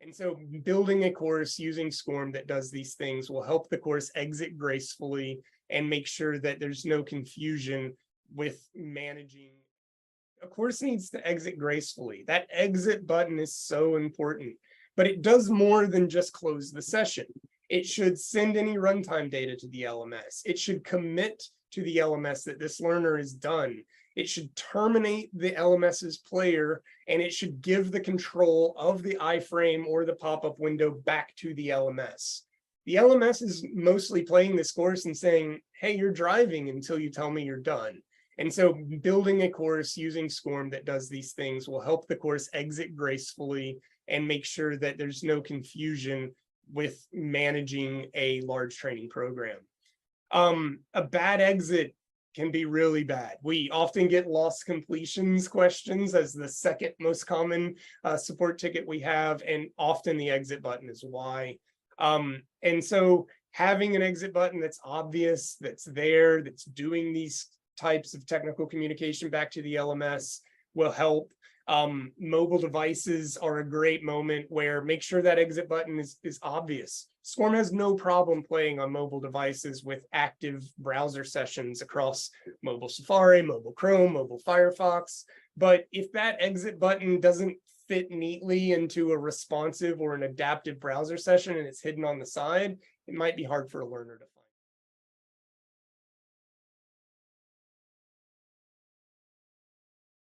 And so building a course using SCORM that does these things will help the course exit gracefully and make sure that there's no confusion with managing. A course needs to exit gracefully. That exit button is so important, but it does more than just close the session. It should send any runtime data to the LMS. It should commit to the LMS that this learner is done. It should terminate the LMS's player, and it should give the control of the iframe or the pop-up window back to the LMS. The LMS is mostly playing this course and saying, hey, you're driving until you tell me you're done. And so building a course using SCORM that does these things will help the course exit gracefully and make sure that there's no confusion with managing a large training program. A bad exit can be really bad. We often get lost completions questions as the second most common support ticket we have, and often the exit button is why. And so having an exit button that's obvious, that's there, that's doing these types of technical communication back to the LMS will help. Mobile devices are a great moment where make sure that exit button is obvious. SCORM has no problem playing on mobile devices with active browser sessions across mobile Safari, mobile Chrome, mobile Firefox. But if that exit button doesn't fit neatly into a responsive or an adaptive browser session and it's hidden on the side, it might be hard for a learner to find.